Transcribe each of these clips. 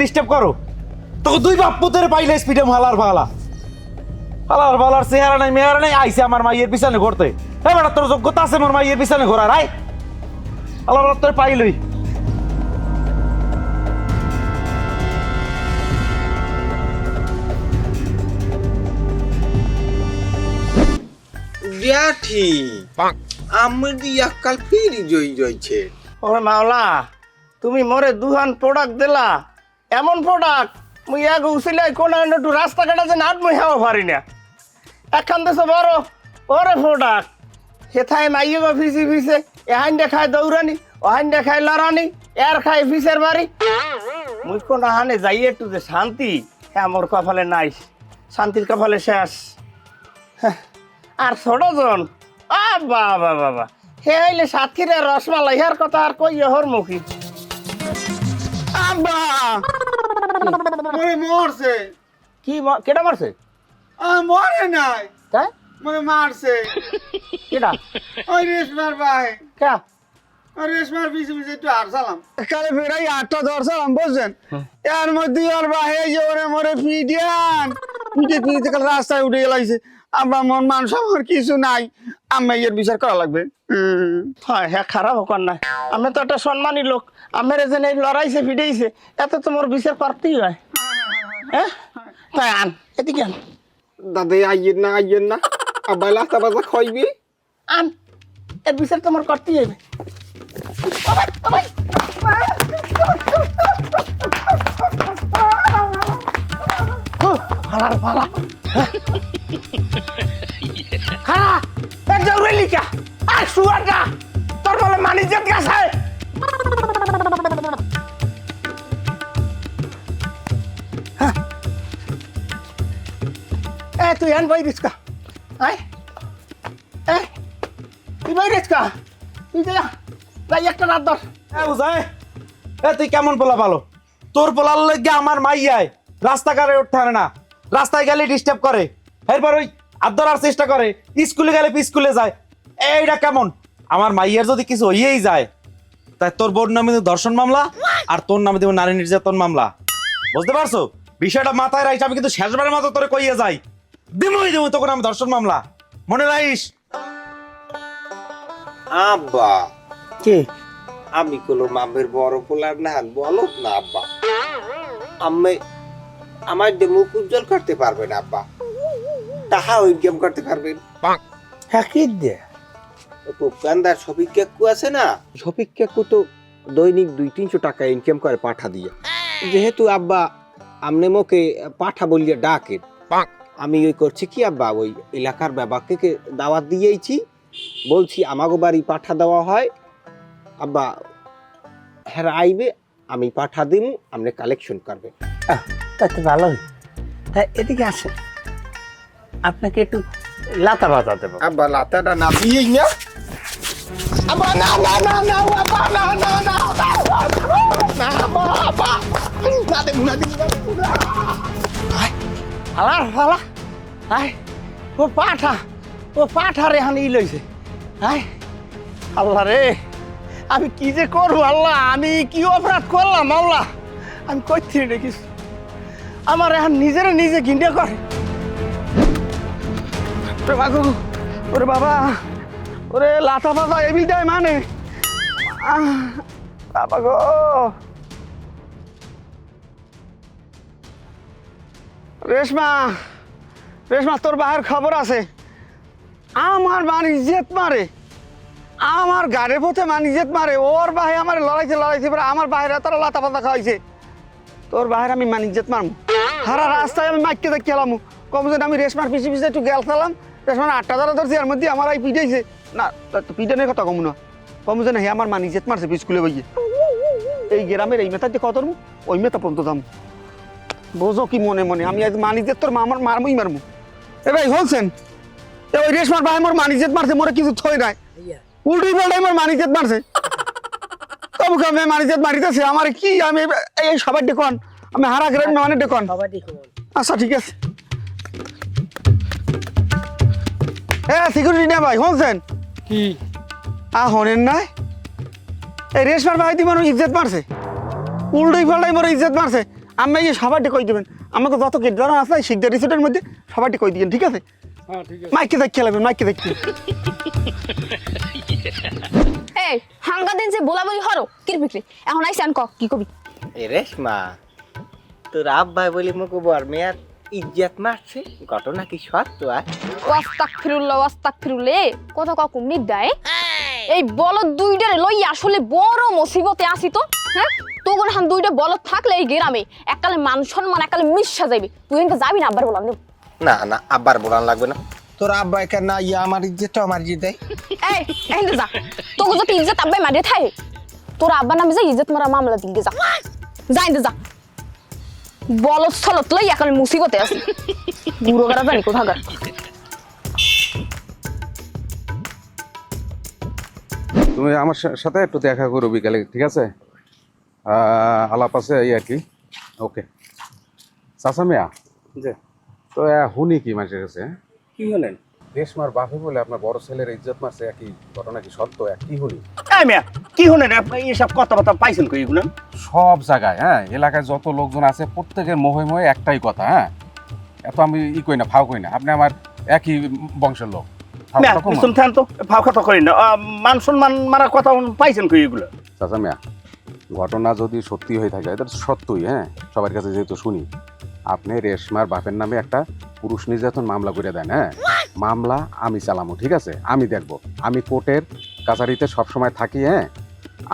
Disturb করো তো দুই বাপ পুতের পাইলে স্পিডে হালার ভালা হালার ভালার চেহারা নাই মেহারা নাই আইসে আমার মাইয়ের পিছনে ঘুরতে এবার তোর যোগ্যতা আছে আমার মাইয়ের পিছনে ঘোরার আয় হালার তোর পাইলই ব্যাঠি আমি দিয়া কাল ফিরি জই জইছে ওরে মাওলা তুমি মোরে দুহান প্রোডাক্ট দিলা এমন প্রোডাক্ট মুই এক উছিলাই কোন একটু রাস্তাঘাটে যে নাট মুই হেওয়া পারি না একখান দেশে বড় ওরে প্রোডাক্ট হেথায় মাইয়ে বা ফিসি ফিসে এহান দেখায় দৌড়ানি ওহান দেখায় লড়ানি এর খায় ফিসের বাড়ি মুই কোন হানে যাই একটু যে শান্তি হ্যাঁ মোর কপালে নাই শান্তির কপালে শেষ আর ছোটজন বাবা বাবা হে হইলে সাতক্ষীরের রসমালাই হের কথা আর কই হর মুখী আব্বা মরছে কি কেটা মারছে মরে নাই তাই মানে মারছে কেটা ওই রেশমার ভাই কে রেশমার পিছে পিছে একটু হারসালাম কালে ফেরাই 8টা ধরসালাম বুঝছেন এর মধ্যে আর ভাই যে ওরে মরে পিডিয়ান পিঠে কাল রাস্তায় উঠে গেলাইছে আব্বা মন মানুষ আমার কিছু নাই আমি এর বিচার করা লাগবে হ্যাঁ হ্যাঁ খারাপ হোক না আমি তো একটা সম্মানী লোক আমার এজেন এই লড়াইছে ফিডেইছে এত তোমার বিচার করতেই হয় হ্যাঁ তাই আন এদিকে আন দাদা আইয়েন না আব্বা লাস্তা বাজা খাইবি আন এর বিচার তোমার করতেই হবে হালার ভালা হ্যাঁ একজন লিখা আর শুয়ারটা তোর বলে মানিজ্যত গাছে তুই আন বই দিস কা আয় তুই বই দিস কা তুই যাই একটা রাত ধর বুঝায় তুই কেমন পোলা ভালো তোর পোলার লাগে আমার মাইয়ায় রাস্তাঘাটে উঠতে পারে না রাস্তায় গেলে ডিস্টার্ব করে এরপর ওই আদরার চেষ্টা করে স্কুলে গেলে স্কুলে যায় এইটা কেমন আমার মাইয়ার যদি কিছু হইয়েই যায় তাই তোর বোর নামে ধর্ষণ মামলা আর তোর নামে দেবো নারী নির্যাতন মামলা বুঝতে পারছো বিষয়টা মাথায় রাখিস আমি কিন্তু শেষবারের মতো তোরে কইয়ে যাই দেবো তোকে আমি ধর্ষণ মামলা মনে রাখিস আব্বা কে আমি কোনো মামের বড় পোলার না বলো না আব্বা আমি আমার মুখ উজ্জ্বল করতে পারবেন আব্বা তাহা ইনকাম করতে পারবেন হ্যাঁ কি দে দোকানদার শফিক কাকু আছে না শফিক কাকু তো দৈনিক 200-300 টাকা ইনকাম করে পাঠা দিয়ে যেহেতু আব্বা আমনে মোকে পাঠা বলিয়ে ডাকেন আমি ওই করছি কি আব্বা ওই এলাকার বাবাকে দাওয়াত দিয়েছি বলছি আমাগো বাড়ি পাঠা দেওয়া হয় আব্বা হ্যাঁ আইবে আমি পাঠা দিমু আপনি কালেকশন করবে তাতে ভালো হ্যাঁ এদিকে আসেন আপনাকে একটু লাতা বাতা দেবো আব্বা লাতাটা না দিয়েই না আব্বা না আব্বা না আব্বা না দেবো হালা আয় ও পাঠা রে হানি লইছে আয় আল্লাহ রে আমি কি যে করবো আল্লাহ আমি কি অপরাধ করলাম আল্লাহ আমি করছি দেখিস আমার এখন নিজে গিন্ডে করে ওরে বাবা ওরে লাতা বাবা এবি দেয় মানে বাবা গো রেশমা রেশমা তোর বাহের খবর আছে আমার মান ইজ্জত মারে আমার গাড়ির পথে মান ইজ্জত মারে ওর বাহে আমার লড়াইছে পরে আমার বাহিরে তারা লাতা পাতা খাওয়াইছে তোর বাহির আমি মান ইজ্জত মারমু সারা রাস্তায় আমি মাইকে দেখে গেলাম কম যেন আমি রেশমার পিছিয়ে পিছিয়ে একটু গেল খেলাম রেশমার 8টা দ্বারা ধরছি এর মধ্যে আমার এই পিটাইছে না পিটানের কথা কম না কম যেন হে আমার মান ইজ্জত মারছে স্কুলে বইয়ে এই গ্রামের এই মেথাতে কত ওই মেথা পর্যন্ত দাম বোঝো কি মনে মনে আমি আজ মানিজের তোর মামার মারমুই মারমু এ ভাই বলছেন ওই রেশমার ভাই আমার মানিজেত মারছে মোরে কিছু থই নাই উল্টি পাল্টাই আমার মানিজেত মারছে তবু আমি মানিজেত মারিতেছে আমার কি আমি এই সবার ডেকন আমি হারা গ্রাম মানে ডেকন আচ্ছা ঠিক আছে হ্যাঁ সিকিউরিটি না ভাই শুনছেন কি হনেন নাই এই রেশমার ভাই দিয়ে মানুষ ইজ্জত মারছে উল্টোই পাল্টাই মোর ইজ্জত মারছে আমি এই সবারটি কই দেবেন আমাকে যত গেটদার আছে শিকদার রিসোর্টের মধ্যে সবারটি কই দিবেন ঠিক আছে হ্যাঁ ঠিক আছে মাইকে দেখ খেলাবেন মাইকে দেখতে এই হাঙ্গা দিন যে বলা বলি হরো কির বিক্রি এখন আইসান ক কি কবি এ রেশমা তোর আব্বাই বলি মুখে বর মেয়ার ইজ্জত মারছে ঘটনা কি সত্য আর ওয়াস্তাগফিরুল্লাহ কত কম নিদায় এই বলদ দুইটারে লই আসলে বড় মুসিবতে আসি তো হ্যাঁ তোগন হান দুইটা বলদ থাকলে এই গ্রামে এককালে মান সম্মান এককালে মিশা যাইবে তুই এনকে যাবি না আব্বার বলাম না না আব্বার বলান লাগবে না তোর আব্বা কেন না ইয়া আমার ইজ্জতটা আমার ইজ্জত দেয় এই এনকে যা তোকে যদি ইজ্জত আব্বাই মারিয়ে থাকে তোর আব্বার নামে যা ইজ্জত মারা মামলা দিলকে যা যাইতে যা বলদ ছলত লই এককালে মুসিবতে আসি বুড়ো গাড়া জানি কোথাকার তুমি আমার সাথে একটু দেখা করো বিকালে ঠিক আছে আলাপ আছে এই আর কি ওকে চাচা মিয়া জি তো হুনি কি মানুষের কাছে কি হলেন রেশমার বাপে বলে আপনার বড় ছেলের ইজ্জত মারছে একই ঘটনা কি সত্য কি হুনি এই মিয়া কি হলেন আপনি এইসব কথাবার্তা পাইছেন কই এগুলো সব জায়গায় হ্যাঁ এলাকায় যত লোকজন আছে প্রত্যেকের মোহে মোহে একটাই কথা হ্যাঁ এত আমি কই না ফাও কই না আপনি আমার একই বংশের লোক ফাও কথা কম না। শুনতেন তো ভাব কথা করেন না মান সম্মান মারার কথা পাইছেন কই এগুলো চাচা মিয়া ঘটনা যদি সত্যি হয়ে থাকে এটা তো সত্যই হ্যাঁ সবার কাছে যেহেতু শুনি আপনি রেশমার বাপের নামে একটা পুরুষ নির্যাতন মামলা করে দেন হ্যাঁ মামলা আমি চালামো ঠিক আছে আমি দেখবো আমি কোর্টের কাছারিতে সবসময় থাকি হ্যাঁ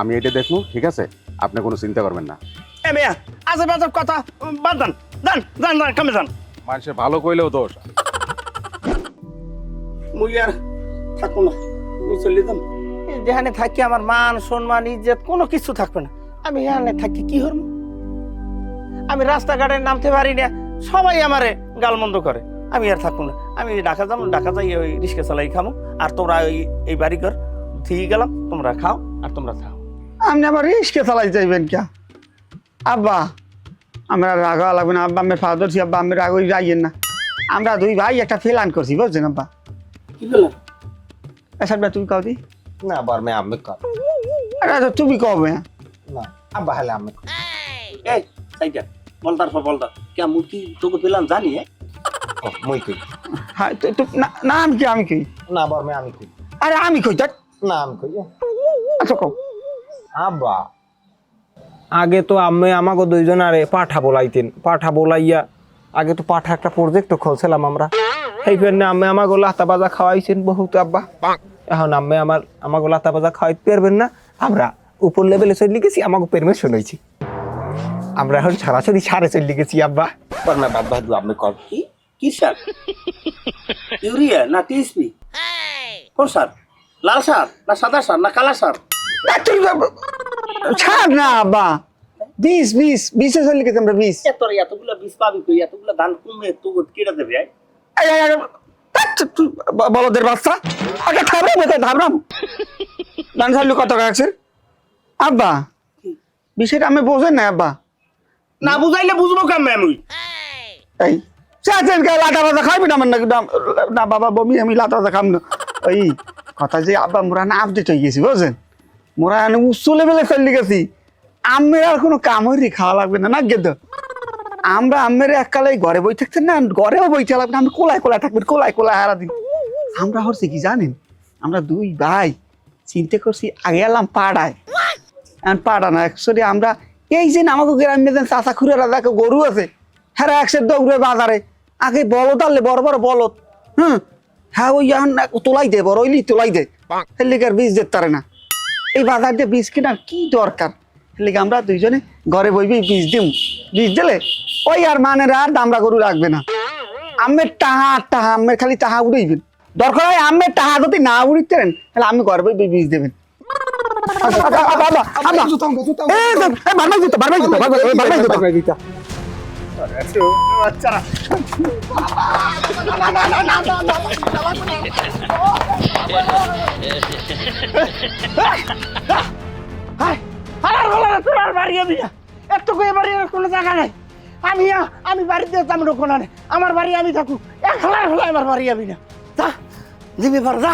আমি এটা দেখবো ঠিক আছে আপনি কোনো চিন্তা করবেন না এ মিয়া আজব আজব কথা বাদ দেন যান যান যান কামে যান মানুষের ভালো কইলেও দোষ মুই আর থাকবো না মুই চলে যাম যেখানে থাকি আমার মান সম্মান ইজ্জত কোনো কিছু থাকবে না আমি এখানে থাকি কি হরম আমি রাস্তাঘাটে নামতে পারি না সবাই আমারে গালমন্দ করে আমি আর থাকবো না আমি ঢাকা যাবো ঢাকা যাই ওই রিক্সা চালাই খামো আর তোমরা এই বাড়ি ঘর ঠিক গেলাম তোমরা খাও আর তোমরা খাও আপনি আবার রিস্কে চালাই যাইবেন কে আব্বা আমরা রাগ লাগবে না আব্বা আমি ফাদর আব্বা আমি রাগ হয়ে যাইয়েন না আমরা দুই ভাই একটা ফেলান করছি বুঝছেন আব্বা কি বললাম এসব তুমি কাউ দি না বর মে আমি কর আরে তুমি কবে না আব্বা হলে আমি কর এই সাইডা বলতার পর বলতার কে মুখি তোকে পেলাম জানি মই কই হ্যাঁ না আমি কি আমি কি না বর মে আমি কই আরে আমি কই দেখ না আমি কই আচ্ছা কও আব্বা আগে তো আমি আমাকে দুইজন আরে পাঠা বলাইতেন পাঠা বলাইয়া আগে তো পাঠা একটা প্রজেক্ট খুলছিলাম আমরা সেই জন্য আমি আমাকে লাতা বাজা খাওয়াইছেন বহুত আব্বা এখন আমি আমাকে লাতা বাজা খাওয়াইতে পারবেন না আমরা উপর লেভেলে চলে গেছি আমাকে পারমিশন হয়েছি আমরা এখন সরাসরি সারে চলে গেছি আব্বা না বাবা দু আমি কর কি কি স্যার ইউরিয়া না টিএসপি কোন স্যার লাল সার না সাদা সার না কালা সার ছাড় না আব্বা 20 চলে গেছে আমরা 20 এতগুলো বীজ পাবি কই এতগুলো ধান কমে তো কেটে দেবে বলদের বাচ্চা আগে থামরাম ডান সাইড কত আছে আব্বা বিষয়টা আমি বোঝেন না আব্বা না বুঝাইলে বুঝবো কেমন আমি এই চাচেন কে লাটা বাজা খাইবি না মানে না বাবা বমি আমি লাটা বাজা খাম না ওই কথা যে আব্বা মোরা না আপডেট হয়ে গেছি বুঝছেন মোরা উচ্চ লেভেলে চলে গেছি আমের আর কোনো কামড়ি খাওয়া লাগবে না না গেদ আমরা আমের এককালে ঘরে বই থাকতেন না ঘরেও বইতে লাগবে না আমি কোলায় থাকবেন কোলায় হারা দিন আমরা হচ্ছে কি জানেন আমরা দুই ভাই চিন্তা করছি আগে এলাম পাড়ায় পাড়া না অ্যাকচুয়ালি আমরা এই যে আমাকে গ্রামে চাষা খুঁড়েরা দেখো গরু আছে হ্যাঁ একশো দৌড়ে বাজারে আগে বলদ আনলে বড় বড় বলদ, হুম, হ্যাঁ ওই এখন তোলাই দে, বড় হইলি তোলাই দে, এর লিগে আর বীজ দিতে পারে না। এই বাজার দিয়ে বীজ কেনার কি দরকার, এর লিগে আমরা দুইজনে ঘরে বইবি বীজ দিম, বীজ দিলে ওই আর মানের আর দামড়া গরু লাগবে না। আমের টাহা আমের খালি টাহা উড়াইবেন, দরকার হয় আমের টাহা যদি না উড়িতে পারেন তাহলে আমি ঘরে বইবি বীজ দেবেন। তোর আর বাড়ি যাবি না, এত করে বাড়ি কোনো জায়গা নাই। আমি বাড়িতে যেতাম রোকনানে, আমার বাড়ি আমি থাকুক, এক খেলায় আমার বাড়ি যাবি না, যা দিবি পার যা।